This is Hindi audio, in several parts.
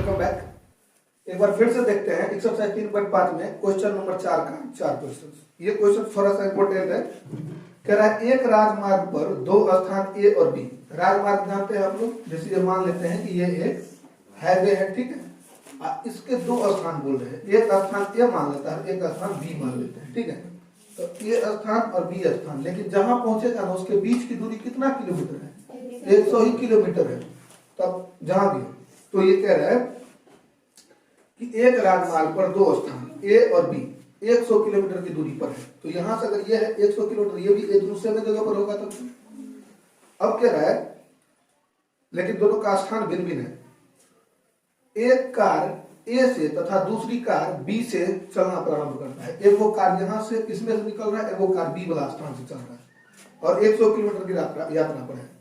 Welcome back. एक बार फिर से देखते हैं एक्सरसाइज 3.5 में क्वेश्चन नंबर 4 का 4 क्वेश्चन। ये क्वेश्चन थोड़ा सा इंपोर्टेंट है। कह रहा है एक राजमार्ग पर दो स्थान ए और बी। राजमार्ग जानते हैं आप लोग, जैसे ये मान लेते हैं कि ये एक हाईवे है, ठीक है। इसके दो स्थान बोल रहे हैं, एक स्थान ए मान लेता है, एक स्थान बी मान लेते हैं, ठीक है। तो ए स्थान और बी स्थान, लेकिन जहां पहुंचेगा ना उसके बीच की दूरी कितना किलोमीटर है? 100 ही किलोमीटर है। तब जहां भी तो ये कह रहा है कि एक राजमार्ग पर दो स्थान ए और बी 100 किलोमीटर की दूरी पर है। तो यहां से अगर ये है 100 किलोमीटर, ये भी एक दूसरे में जगह पर होगा। तो अब कह रहा है लेकिन दोनों का स्थान भिन्न भिन्न है। एक कार ए से तथा दूसरी कार बी से चलना प्रारंभ करता है। एक वो कार यहां से इसमें से निकल रहा है, एक वो कार बी वाला स्थान से चल रहा है और 100 किलोमीटर की यात्रा पर है।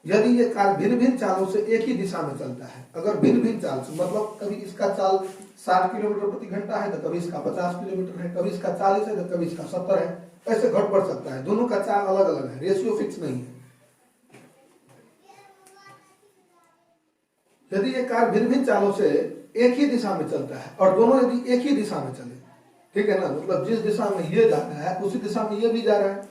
यदि ये कार भिन्न भिन्न चालों से एक ही दिशा में चलता है, अगर भिन्न भिन्न चाल से मतलब कभी इसका चाल 60 किलोमीटर प्रति घंटा है तो कभी इसका 50 किलोमीटर है, कभी इसका 40 है तो कभी इसका 70 है, ऐसे घट बढ़ सकता है। दोनों का चाल अलग अलग है, रेशियो फिक्स नहीं है। यदि ये कार भिन्न भिन्न चालों से एक ही दिशा में चलता है और दोनों यदि एक ही दिशा में चले, ठीक है ना, मतलब जिस दिशा में ये जा रहा है उसी दिशा में ये भी जा रहा है।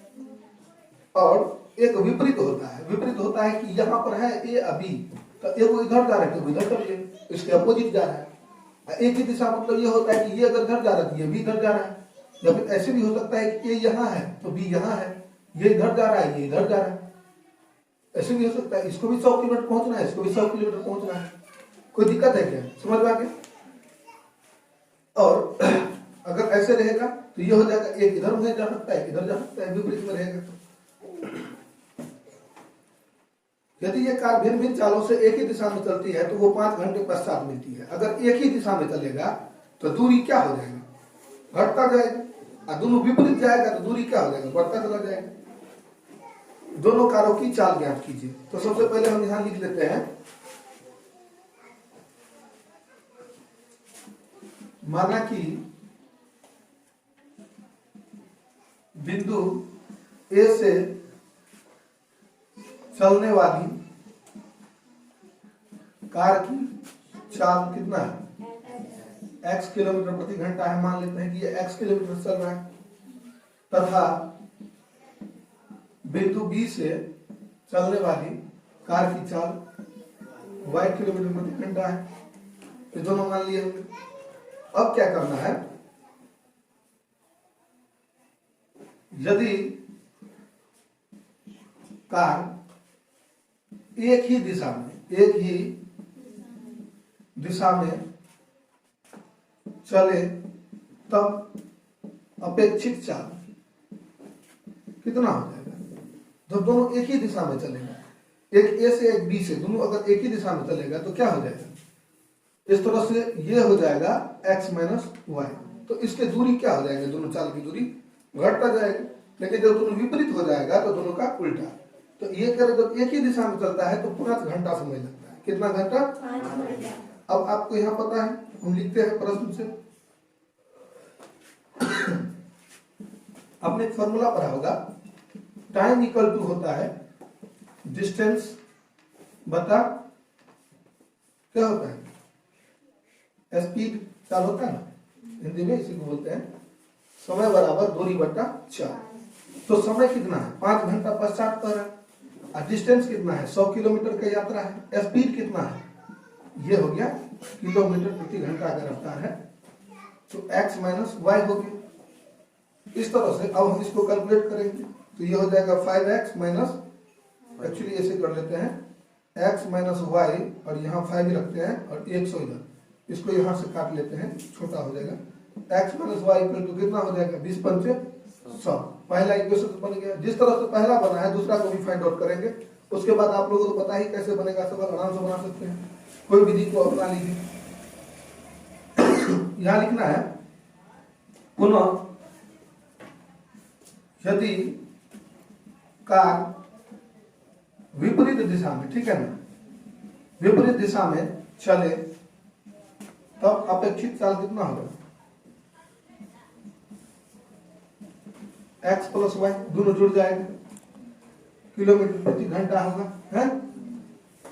और एक विपरीत होता है, विपरीत होता है कि यहाँ पर है ए अभी, तो एक वो इधर जा रहा है तो इधर चलिए, इसके अपोजिट जा रहा है। एक ही दिशा मतलब ये होता है कि ये अगर इधर जा रहा है तो ये भी इधर जा रहा है। या फिर ऐसे भी हो सकता है कि ए यहाँ है तो बी यहाँ है, ये इधर जा रहा है ये इधर जा रहा है। ऐसे भी हो सकता है इसको भी 100 किलोमीटर पहुंचना है, इसको भी 100 किलोमीटर पहुंचना है। कोई दिक्कत है क्या? समझ में आ गया? और अगर ऐसे रहेगा तो ये हो जाएगा, एक इधर में जा सकता है इधर जा सकता है, विपरीत में रहेगा। यदि ये कार भिन्न भिन्न चालों से एक ही दिशा में चलती है तो वो 5 घंटे पश्चात मिलती है। अगर एक ही दिशा में चलेगा तो दूरी क्या हो जाएगी? घटता जाएगा। और दोनों विपरीत जाएगा तो दूरी क्या हो जाएगा? बढ़ता चला जाएगा। दोनों कारों की चाल ज्ञात कीजिए। तो सबसे पहले हम यहां लिख लेते हैं, माना कि बिंदु ए से चलने वाली कार की चाल कितना है? x किलोमीटर प्रति घंटा है। मान लेते हैं कि ये x किलोमीटर चल रहा है, तथा बिंदु बी से चलने वाली कार की चाल y किलोमीटर प्रति घंटा है। ये दोनों मान लिए हमने। अब क्या करना है, यदि कार एक ही दिशा में चले तब अपेक्षित चाल कितना हो जाएगा? जब दोनों एक ही दिशा में चलेगा, एक ए से एक बी से, दोनों अगर एक ही दिशा में चलेगा तो क्या हो जाएगा? इस तरह से ये हो जाएगा x माइनस वाई। तो इसके दूरी क्या हो जाएगी? दोनों चाल की दूरी घटता जाएगा। लेकिन जब दोनों विपरीत हो जाएगा तो दोनों का उल्टा। तो ये कर जब एक ही दिशा में चलता है तो 5 घंटा समय लगता है। कितना घंटा? 5 घंटा। अब आपको यहाँ पता है, हम लिखते हैं प्रश्न से। आपने एक फॉर्मूला पढ़ा होगा, टाइम इक्वल टू होता है डिस्टेंस बटा क्या होता है? स्पीड चाल होता है ना, हिंदी में इसी को बोलते हैं समय बराबर दूरी बटा चाल। तो समय कितना है? 5 घंटा पश्चात पर है। और डिस्टेंस कितना है? 100 किलोमीटर का यात्रा है। स्पीड कितना है? ये हो गया किलोमीटर प्रति घंटा का रफ्तार है। तो x माइनस वाई हो गया। इस तरह से अब हम इसको कैलकुलेट करेंगे तो ये हो जाएगा 5x माइनस, एक्चुअली ऐसे कर लेते हैं, x माइनस वाई और यहाँ 5 रखते हैं और 100 इधर, इसको यहाँ से काट लेते हैं, छोटा हो जाएगा। x minus y equal to कितना हो जाएगा? 20 पंचे 100। पहला इक्वेशन बन गया। जिस तरह से पहला बना है दूसरा को भी फाइंड आउट करेंगे। उसके बाद आप लोगों को पता ही कैसे बनेगा, सब आराम से बना सकते हैं। कोई विधि को अपना लीजिए। यहां लिखना है पुनः यदि कार विपरीत दिशा में, ठीक है ना, विपरीत दिशा में चले तब अपेक्षित चाल कितना होगा? x प्लस वाई दोनों जुड़ जाएंगे, किलोमीटर प्रति घंटा होगा, है।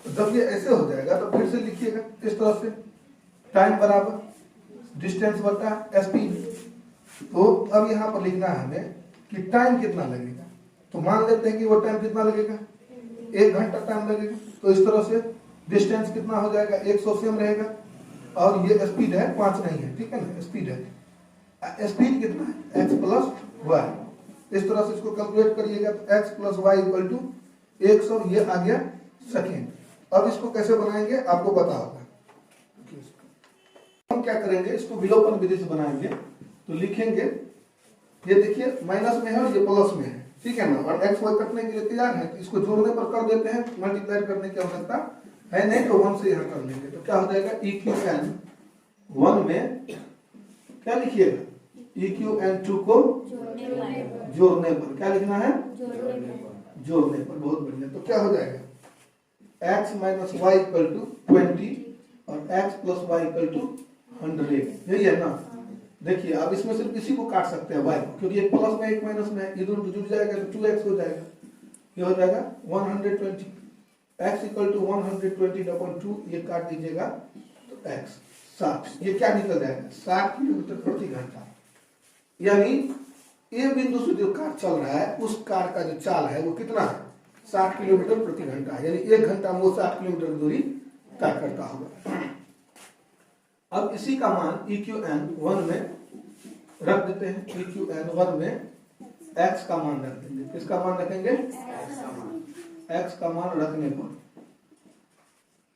तो जब ये ऐसे हो जाएगा तो फिर से लिखिएगा इस तरह से टाइम बराबर डिस्टेंस बटा स्पीड। तो अब यहाँ पर लिखना है हमें कि टाइम कितना लगेगा। तो मान लेते हैं कि वो टाइम कितना लगेगा, 1 घंटा टाइम लगेगा। तो इस तरह से डिस्टेंस कितना हो जाएगा, 100 सेम रहेगा, और ये स्पीड है 5 नहीं है, ठीक है ना, स्पीड है। स्पीड कितना है, x प्लस वाई। इस तरह से इसको कैलकुलेट करिएगा तो x plus y equal to 100, ये आ गया सेकेंड। अब इसको कैसे बनाएंगे आपको पता होगा। हम क्या करेंगे, इसको विलोपन विधि से बनाएंगे। तो लिखेंगे, ये देखिए माइनस में है और ये प्लस में है, ठीक है ना, और एक्स वाई कटने के लिए तैयार है। तो इसको जोड़ने पर कर देते हैं, मल्टीप्लाई करने की आवश्यकता है नहीं, तो 1 से यहाँ कर लेंगे। तो क्या हो जाएगा, ई क्यू एन 1 में क्या लिखिएगा, ई क्यू एन 2 को जोड़ने पर क्या लिखना है, जोड़ने पर। बहुत बढ़िया। तो क्या हो जाएगा, x minus y equal to 20 और x plus y equal to 100, यही है ना। देखिए अब इसमें सिर्फ इसी को काट सकते हैं y को, क्योंकि एक प्लस में एक माइनस में है, ये दोनों जुड़ जाएगा तो 2x हो जाएगा। ये हो जाएगा 120, x इक्वल टू 120/2, ये काट दीजिएगा तो x 60, ये क्या निकल जाएगा, 60 किलोमीटर प्रति घंटा। यानी ये बिंदु से जो कार चल रहा है उस कार का जो चाल है वो कितना है, 60 किलोमीटर प्रति घंटा। यानी 1 घंटा में वो 60 किलोमीटर की दूरी तय करता होगा। अब इसी का मान ई क्यू एन 1 में रख देते हैं। ई क्यू एन 1 में x का मान रख देंगे। किसका मान रखेंगे, x का मान रखने पर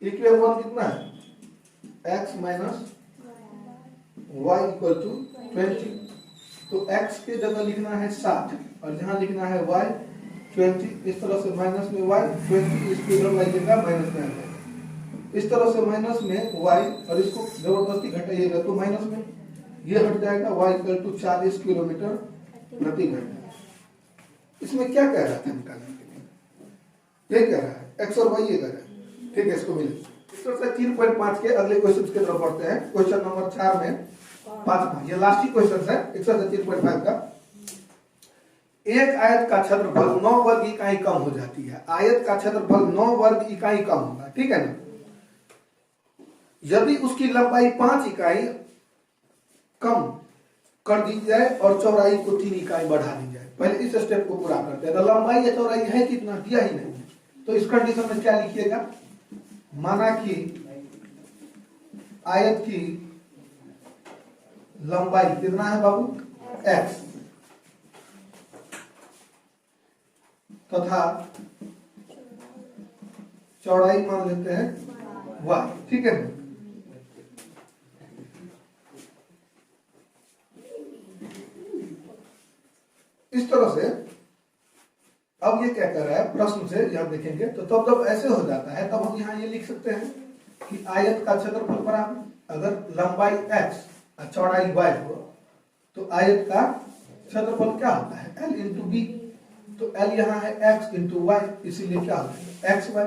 ई क्यू एन 1 कितना है, x minus y equal to 20। तो x के जगह लिखना है 60 और जहां लिखना है y 20। इस तरह से माइनस में y 20, इसको इधर लाइएगा माइनस में आ जाएगा। इस तरह से माइनस में y और इसको जबरदस्ती घटाइएगा तो माइनस में ये हट जाएगा, y इक्वल टू 40 किलोमीटर प्रति घंटा। इसमें क्या कह रहा था निकालने के लिए, ये कह रहा है x और y ये कह रहा है, ठीक है। इसको मिले इस तरह से 3.5 के अगले क्वेश्चन की तरफ बढ़ते हैं। क्वेश्चन नंबर 4 में 5वां, ये लास्ट ही क्वेश्चन है 3.5 का। एक आयत का क्षेत्रफल 9 वर्ग इकाई कम हो जाती है। आयत का क्षेत्रफल 9 वर्ग इकाई कम होगा, ठीक है ना। यदि उसकी लंबाई 5 इकाई कम कर दी जाए और चौड़ाई को 3 इकाई बढ़ा दी जाए। पहले इस स्टेप को पूरा करते हैं। तो लंबाई या चौड़ाई है कितना, दिया ही नहीं, तो इस कंडीशन में क्या लिखिएगा, माना कि आयत की लंबाई कितना है बाबू, x, तथा चौड़ाई मान लेते हैं y, ठीक है। इस तरह से अब ये क्या कर रहा है, प्रश्न से यहां देखेंगे तो तब जब ऐसे हो जाता है तब हम यहां ये लिख सकते हैं कि आयत का क्षेत्रफल बराबर, अगर लंबाई x और चौड़ाई y हो तो आयत का क्षेत्रफल क्या होता है, l इंटू बी। तो l यहाँ है x इंटू वाई, इसीलिए क्या होता है एक्स वाई।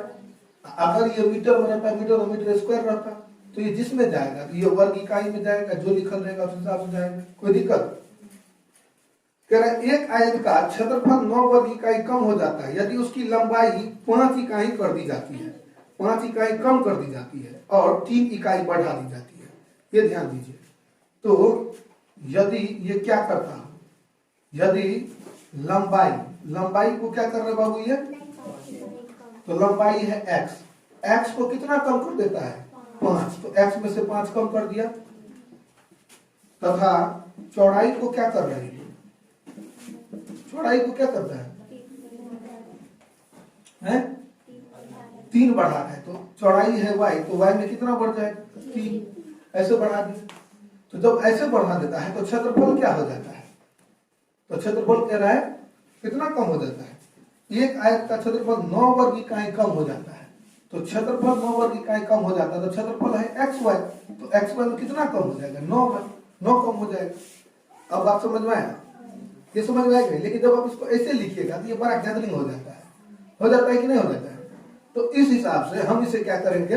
अगर ये मीटर में रहता, मीटर और मीटर स्क्वायर रहता तो ये जिसमें जाएगा तो ये वर्ग इकाई में जाएगा, जो लिखल रहेगा उस हिसाब से जाएगा, कोई दिक्कत। कह रहा है एक आयत का क्षेत्रफल 9 वर्ग इकाई कम हो जाता है यदि उसकी लंबाई 5 इकाई कर दी जाती है, 5 इकाई कम कर दी जाती है और 3 इकाई बढ़ा दी जाती है। ये ध्यान दीजिए। तो यदि ये क्या करता है, यदि लंबाई को क्या कर रहे बाबू, ये तो लंबाई है x को कितना कम कर देता है, 5, तो x में से 5 कम कर दिया, तथा चौड़ाई को क्या कर रहे हैं, चौड़ाई को क्या करता है 3 बढ़ा है। तो चौड़ाई है y, तो y में कितना बढ़ जाएगा, 3, ऐसे बढ़ा दिया। तो जब ऐसे बढ़ा देता है तो क्षेत्रफल क्या हो जाता है, तो क्षेत्रफल कह रहा है कितना कम हो जाता है, एक आयत का क्षेत्रफल 9 वर्ग इकाई कम हो जाता है। तो क्षेत्रफल 9 वर्ग इकाई कम हो जाता है, तो क्षेत्रफल है xy, तो xy में कितना कम हो जाएगा, 9 कम हो जाएगा। अब बात समझ में आया, ये समझ में आएगा। लेकिन जब आप इसको ऐसे लिखिएगा तो ये बड़ा गैदरिंग हो जाता है कि नहीं हो जाता है। तो इस हिसाब से हम इसे क्या करेंगे,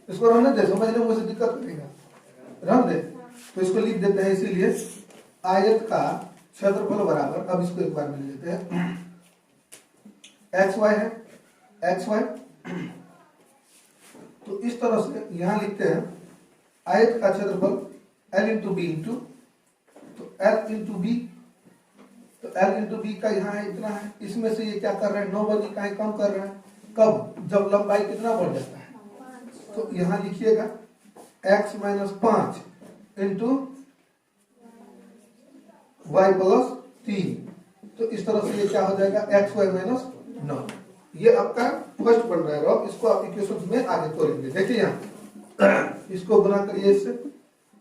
इसको रहने दे, समझने में मुझे दिक्कत करेगा, रहने दे। तो इसको लिख देते हैं, इसीलिए आयत का क्षेत्रफल बराबर, अब इसको एक बार मिल लेते हैं, xy है xy, तो इस तरह से यहाँ लिखते हैं आयत का क्षेत्रफल L इंटू बी इंटू, तो L इंटू बी, तो L इंटू बी का यहाँ है इतना है, इसमें से ये क्या कर रहे हैं 9 वर्ग इकाई कम कर रहे हैं, कब? जब लंबाई कितना बढ़ जाता है। तो यहाँ लिखिएगा x minus 5 into y plus 3, तो इस तरह से ये क्या हो जाएगा एक्स वाई माइनस 9। ये आपका फर्स्ट बन रहा है, और इसको आप इक्वेशंस में आगे तोड़ेंगे। देखिए यहाँ इसको गुना करिए इससे,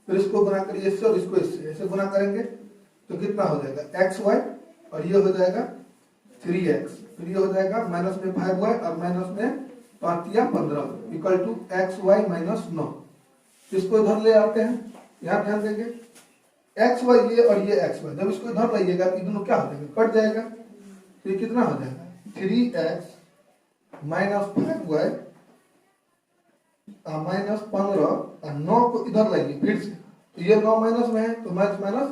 फिर इसको गुना करिए इससे, और इसको इससे, ऐसे गुना करेंगे तो कितना हो जाएगा एक्स वाई, और ये हो जाएगा 3x, फिर ये हो जाएगा माइनस में 5y और माइनस में 5 या 15 equal to x y minus 9। इसको इधर ले आते हैं, यहाँ ध्यान देंगे एक्स वाई ये और ये एक्स वाई, जब इसको इधर लाइएगा तो दोनों क्या हो जाएगा, कट जाएगा, तो ये कितना हो जाएगा 3x माइनस 5y माइनस 15, और 9 को इधर लाइए फिर से, तो ये 9 माइनस में है तो minus minus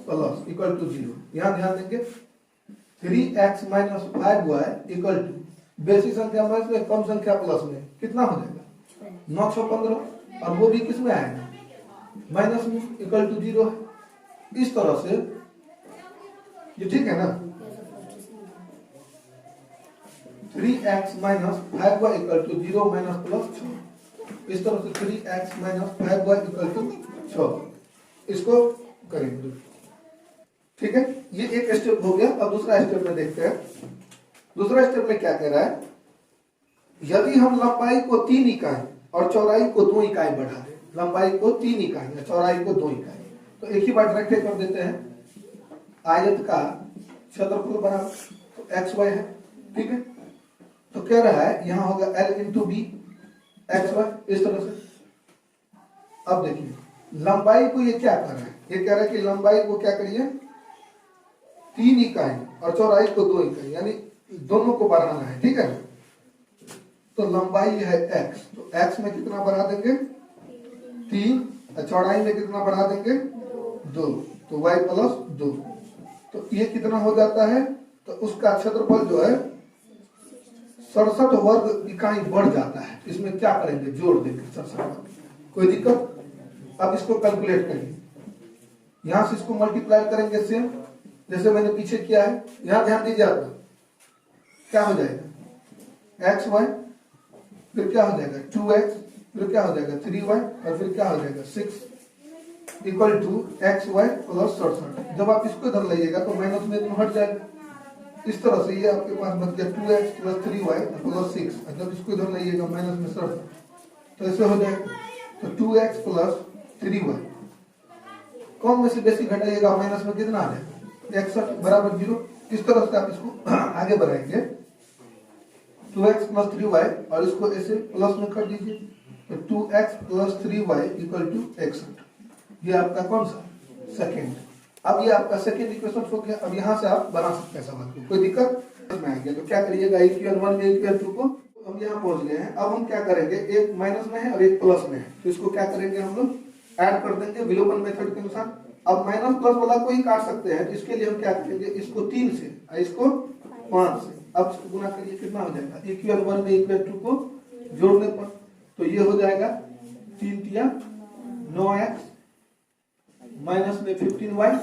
plus equal to 0। यहाँ ध्यान देंगे 3x minus 5y equal to बेसी संख्या माइनस में कम संख्या प्लस में कितना हो जाएगा 915, और वो भी किस में आएगा माइनस में, इक्वल टू 0 है। इस तरह से ये ठीक है ना, 3x minus 5y equal to 0 minus plus 6, इस तरह से 3x minus 5y equal to 6, इसको करेंगे। ठीक है, ये एक स्टेप हो गया। अब दूसरा स्टेप में देखते हैं। दूसरा स्टेप में क्या कह रहा है, यदि हम लंबाई को 3 इकाई और चौड़ाई को 2 इकाई बढ़ा दें, लंबाई को 3 इकाई या चौड़ाई को 2 इकाई, तो एक ही बार डायरेक्ट कर देते हैं। आयत का क्षेत्रफल बराबर तो एक्स वाई है, ठीक है। तो कह रहा है यहाँ होगा L into b x y, इस तरह से। अब देखिए लंबाई को ये क्या कर रहा है, ये कह रहा है कि लंबाई को क्या करिए 3 इकाई और चौड़ाई को 2 इकाई, यानी दोनों को बढ़ाना है, ठीक है। तो लंबाई है x, तो x में कितना बढ़ा देंगे 3, चौड़ाई में कितना बढ़ा देंगे 2, तो y प्लस 2, तो ये कितना हो जाता है, तो उसका क्षेत्रफल जो है 67 वर्ग इकाई बढ़ जाता है। इसमें क्या करेंगे, जोड़ देंगे 67 वर्ग, कोई दिक्कत। अब इसको कैलकुलेट करिए, यहां से इसको मल्टीप्लाई करेंगे सेम जैसे मैंने पीछे किया है। यहां ध्यान दीजिए, आपका क्या हो जाएगा एक्स वाई, फिर क्या हो जाएगा 2x, फिर क्या हो जाएगा 3y, और फिर क्या हो जाएगा 6 equal to x y plus 67। जब आप इसको इधर लाइएगा तो माइनस में हट जाएगा, इस तरह से ये आपके पास बच गया 2x प्लस 3y प्लस 6, और जब इसको इधर लाइएगा माइनस में 67, तो ऐसे हो जाएगा। तो 2x प्लस 3y, कम में से बेसी घटाइएगा, माइनस में कितना आ जाएगा 61 बराबर 0। इस तरह से आप इसको आगे बढ़ाएंगे 2x प्लस 3y, और इसको ऐसे प्लस में कर दीजिए, तो 2x plus 3y equal to 61। ये आपका कौन सा सेकेंड। अब ये आपका सेकेंड इक्वेशन हो गया। अब यहाँ से आप बना सकते हैं सवाल को, कोई दिक्कत में आ गया तो क्या करिएगा, इक्वेशन 1 में इक्वेशन 2 को हम यहाँ पहुंच गए हैं। अब हम क्या करेंगे, एक माइनस में है और एक प्लस में है, तो इसको क्या करेंगे हम लोग ऐड कर देंगे विलोपन मेथड के अनुसार। अब माइनस प्लस वाला को ही काट सकते हैं, तो इसके लिए हम क्या करेंगे, इसको 3 से और इसको 5 से। अब इसको गुना करिए, कितना हो जाएगा, इक्वेशन 1 में इक्वेशन 2 को जोड़ने पर, तो ये हो जाएगा 3 तिया 9x माइनस में 15y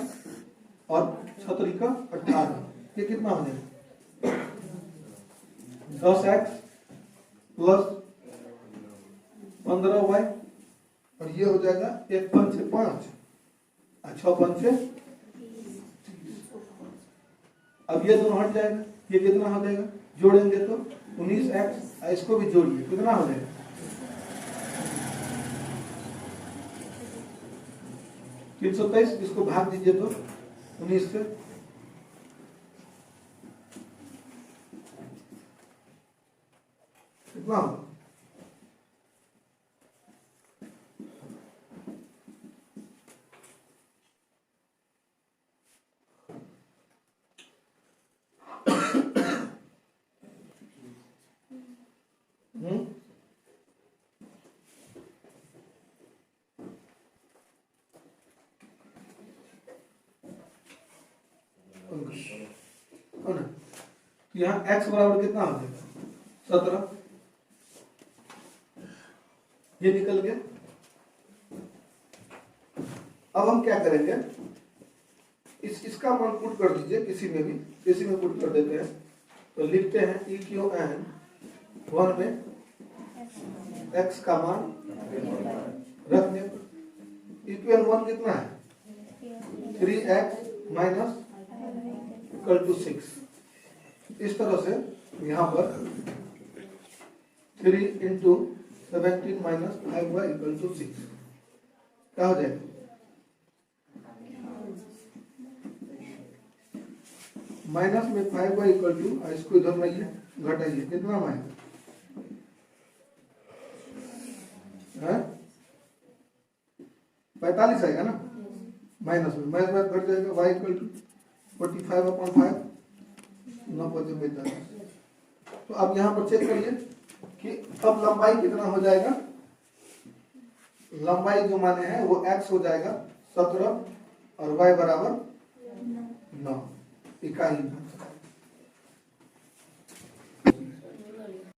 और 36 का 18, ये कितना हो जाएगा 10x प्लस 15y, और ये हो जाएगा 1 5 से 5 और 6 5 से 30। अब ये दोनों हट जाएगा, ये कितना हो जाएगा, जोड़ेंगे तो 19x, इसको भी जोड़िए, कितना हो जाएगा 323, इसको भाग दीजिए तो 19 से, कितना होगा यहाँ x बराबर कितना हो जाएगा 17, ये निकल गया। अब हम क्या करेंगे, इसका मान पुट कर दीजिए, किसी में पुट कर देते हैं। तो लिखते हैं इक्वेशन 1 में x का मान रखने पर इक्वेशन 1 कितना है 3x माइनस इक्वल टू 6। इस तरह से यहाँ पर 3 into 17 minus 5y equal to 6 क्या हो जाएगा, माइनस में 5y इक्वल टू, इसको इधर लाइए घटाइए, कितना माइनस है 45 आएगा ना, माइनस में माइनस घट जाएगा, y इक्वल टू 45/5 9/45। तो अब यहाँ पर चेक करिए कि अब लंबाई कितना हो जाएगा, लंबाई जो माने हैं वो x हो जाएगा 17 और y बराबर 9 इकाई।